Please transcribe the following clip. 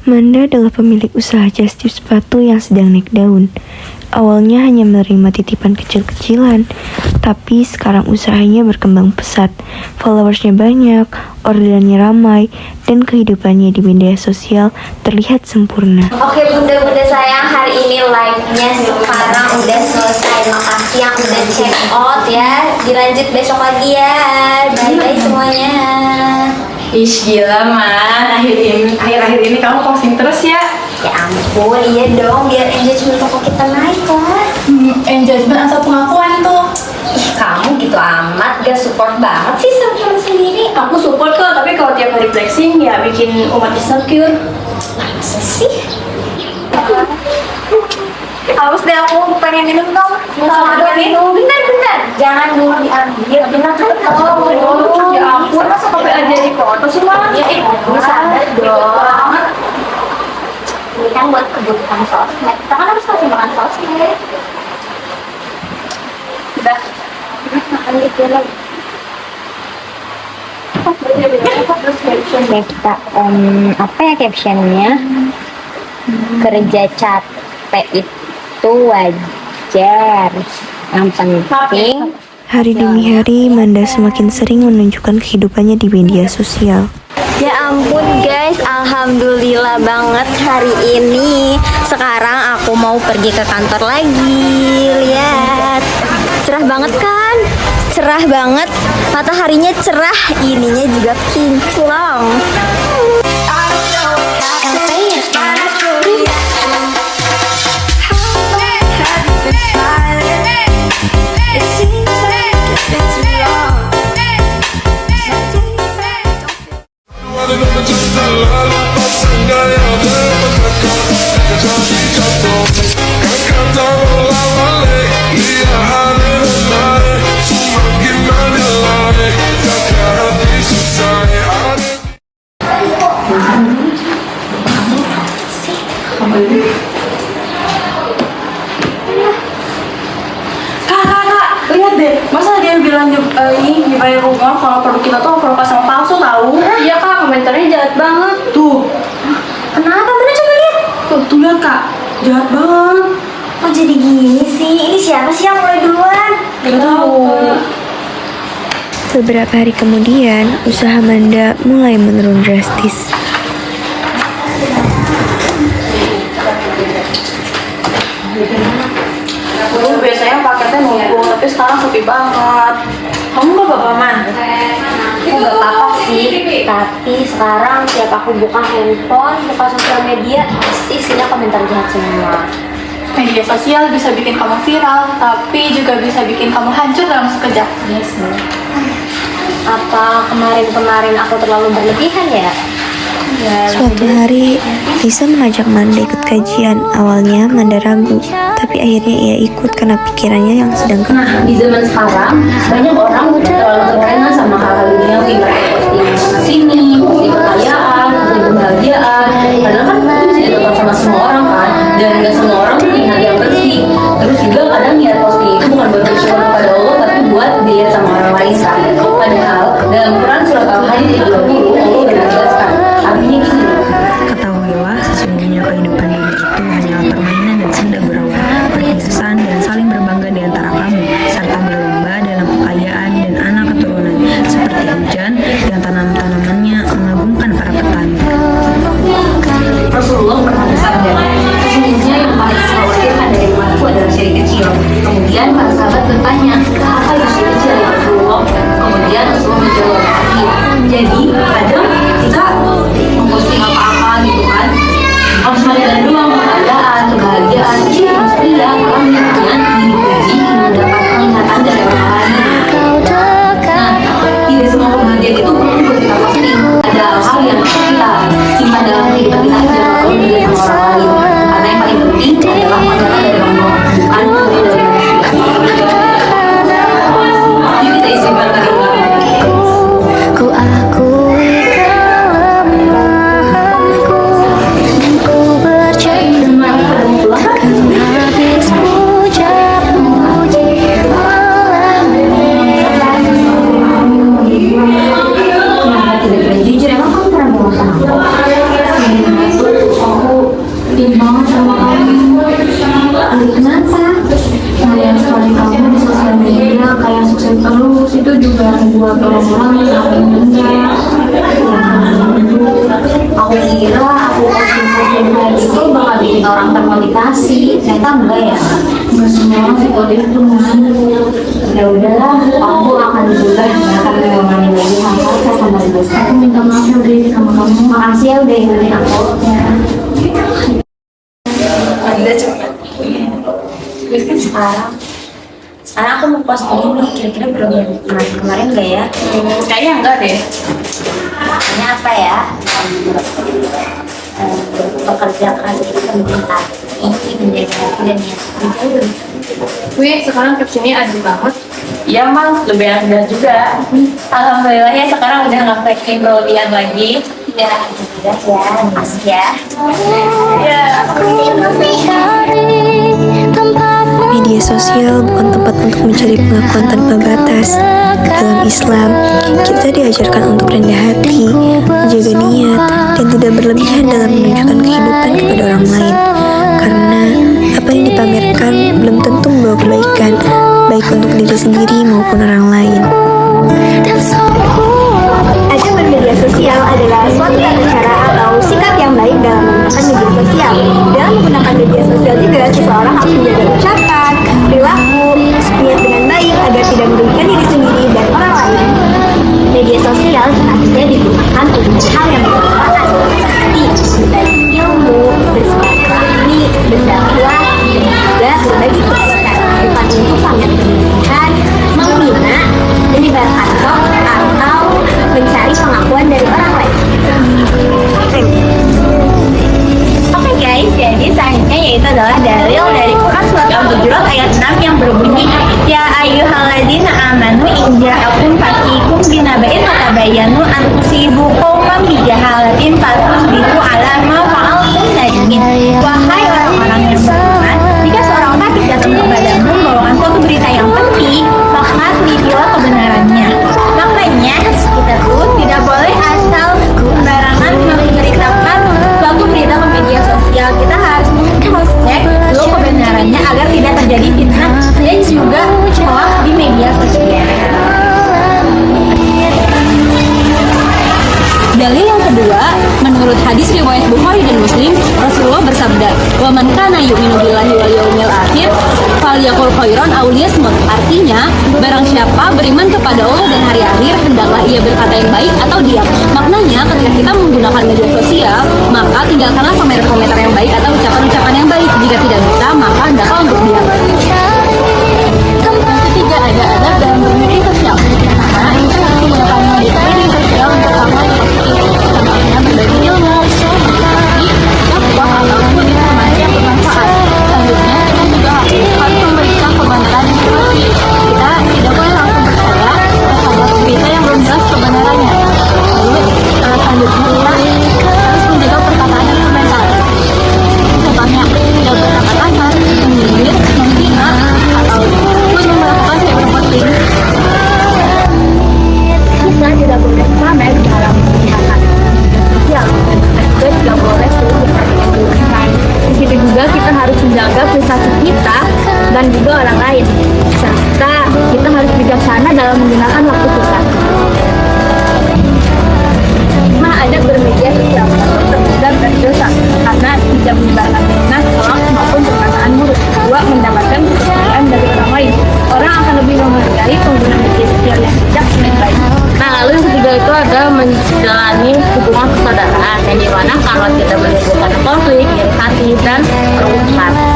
Manda adalah pemilik usaha jastip sepatu yang sedang naik daun. Awalnya hanya menerima titipan kecil-kecilan, tapi sekarang usahanya berkembang pesat. Followersnya banyak, orderannya ramai, dan kehidupannya di media sosial terlihat sempurna. Oke bunda-bunda sayang, hari ini live-nya sekarang udah selesai. Makasih yang udah check out ya. Dilanjut besok lagi ya. Bye-bye semuanya. Ish gila man, akhir-akhir ini kamu posting terus ya. Ya ampun, iya dong, biar engagement toko kita naik lah. Engagement atau pengakuan tuh? Ih, kamu gitu amat, gak support banget sih sama temen sendiri. Aku support kok, tapi kalau tiap hari flexing ya bikin umat insecure. Masa sih? Haus deh aku, pengen minum dong. Mau minum? Bentar, jangan dulu diambil. Bentar, Ya ampun, masa sampai aja di foto sih man? Ya, sadar dong. Ini kan buat kebutuhan sosmed. Kita kan harus kasih makan sosmed. Udah. Makan gitu lagi. Kita apa ya captionnya? Kerja capek itu wajar. Yang penting Hari demi hari, Manda semakin sering menunjukkan kehidupannya di media sosial. ya ampun guys, alhamdulillah banget hari ini. Sekarang aku mau pergi ke kantor lagi. Lihat, cerah banget kan? Cerah banget, mataharinya cerah, ininya juga kinclong. Kak, lihat deh, masa dia bilang ini dibayar rumah kalau produk kita tuh produk pasang palsu tahu? Iya kak, komentarnya jahat banget. Tuh, Kenapa? Mana coba lihat? tuh lihat kak, jahat banget. Kok jadi gini sih? Ini siapa sih yang mulai duluan? Gak tahu. Beberapa hari kemudian, usaha Manda mulai menurun drastis. Dulu biasanya paketnya numpuk, tapi sekarang sepi banget. Kamu gak apa-apa man? Aku gak apa-apa sih, tapi sekarang tiap aku buka handphone, buka sosial media, pasti isinya komentar jahat semua. Media sosial bisa bikin kamu viral, tapi juga bisa bikin kamu hancur dalam sekejap. Yes, apa kemarin-kemarin aku terlalu berlebihan ya? Suatu hari, Lisa mengajak Manda ikut kajian. Awalnya Manda ragu, tapi akhirnya ia ikut karena pikirannya yang sedang Nah, di zaman sekarang banyak orang udah terlalu terlena sama hal-hal duniawi, mereka posting sana sini, posting kekayaan, posting kebahagiaan. Padahal kan itu bisa ditonton sama semua orang kan, dan nggak semua orang punya hati yang bersih. Terus juga kadang niat posting itu bukan buat bersyukur kepada Allah, tapi buat dilihat sama orang lain kan. Padahal dalam Quran surat Al-Hadid ayat 20 Allah menegaskan, artinya gini. Ketahuilah, sesungguhnya kehidupan ini itu hanyalah permainan dan senda gurauan, perhiasan dan saling berbangga di antara kamu, serta berlomba dalam kekayaan dan anak keturunan, seperti hujan yang tanam-tanamannya mengagumkan para petani. Rasulullah pernah bersabda, sesungguhnya yang paling saya khawatirkan dari umatku adalah syirik kecil. Kemudian para sahabat bertanya, apa yang syirik kecil ya Rasulullah? tolong orang aku kira aku posting kayak gitu bakal bikin orang termotivasi, ternyata enggak ya. Nggak semua orang psikotif itu ya udahlah, aku akan juga akan mengulangi lagi hal-hal saya sama ibu. Aku minta maaf ya udah sama kamu. Makasih ya udah ingetin aku. Anda cepat. Sekarang aku mau posting ini, kira-kira program kemarin nggak ya? Kayaknya enggak deh. Ini apa ya? Pekerja keras itu penting tapi menjaga hati dan niat kerja. Wih, sekarang captionnya adem banget. Iya mal, lebih enak juga. Alhamdulillah ya sekarang udah nggak pakai brodian lagi. Ya, udah ya, makasih ya. Media sosial bukan tempat untuk mencari pengakuan tanpa batas. Dalam Islam, kita diajarkan untuk rendah hati, menjaga niat, dan tidak berlebihan dalam menunjukkan kehidupan kepada orang lain. Karena apa yang dipamerkan belum tentu membawa kebaikan, baik untuk diri sendiri maupun orang lain. Ajang bermedia sosial adalah suatu tata cara atau sikap yang baik dalam menggunakan media sosial. Dalam menggunakan media sosial juga seseorang harus menjaga ucapan, perilaku, niat dengan baik agar tidak merugikan diri sendiri dan orang lain. Media sosial seharusnya digunakan untuk hal yang bermanfaat seperti berbagi ilmu, bersilaturahmi, berdakwah, dan juga berbagi kebaikan, bukan untuk pamer kelebihan, menghina, menyebarkan hoax atau mencari pengakuan dari orang lain. Oke guys, jadi selanjutnya yaitu adalah dalil dari Quran surat Al-Hujurat ayat 6 yang berbunyi Ya ayyuhalladzina amanu in ja'akum fasiqun binaba'in fatabayyanu an tusibu qauman bijahalatin fatusbihu ala ma fa'altum nadimin. Wahai orang-orang yang beriman, jika seorang fasik datang kepadamu membawakan suatu berita yang penting, maka telitilah kebenarannya. Makanya kita tuh tidak boleh asal sembarangan memberitakan suatu berita ke media sosial. Kita harus cek dulu kebenarannya agar tidak terjadi fitnah dan juga hoax di media sosial. Dalil yang kedua, menurut hadis riwayat Bukhari dan Muslim, Rasulullah bersabda, "Wa man kana yu'minu billahi wal yawmil akhir, falyaqul khairan aw liyasmut." Artinya, barang siapa beriman kepada Allah dan hari akhir, hendaklah ia berkata yang baik atau diam. Maknanya, ketika kita menggunakan media sosial, maka tinggalkanlah komentar-komentar yang baik atau ucapan-ucapan yang baik. Jika tidak bisa, maka hendaklah untuk diam. Yang ketiga, ada adab dalam bermedia sosial. Karena kita harus menggunakan media sosial untuk hal-hal yang positif, contohnya berbagi ilmu, tapi dakwah ataupun informasi yang bermanfaat. Selanjutnya, kita juga harus memberikan komentar yang positif. Kita tidak boleh langsung percaya terhadap berita yang belum jelas kebenarannya. Lalu, selanjutnya kita harus menjaga perkataan dan komentar. Contohnya, tidak berkata kasar, menyindir, menghina, ataupun melakukan cyberbullying. Kita tidak boleh pamer dalam menggunakan sosial dan juga tidak boleh berlebihan. Di situ juga kita harus menjaga privasi kita dan juga orang lain. Serta kita harus bijaksana dalam menggunakan waktu kita. Ada bermedia sosial terhadap berdosa karena tidak menyebarkan fitnah, hoax maupun perkataan buruk. Kedua, mendapatkan kepercayaan dari orang lain. Orang akan lebih menghargai pengguna media sosial yang bijak dan baik. Nah, lalu yang ketiga itu ada menjalani hubungan persaudaraan yang dimana kalau kita menimbulkan konflik, iri hati, dan perusahaan.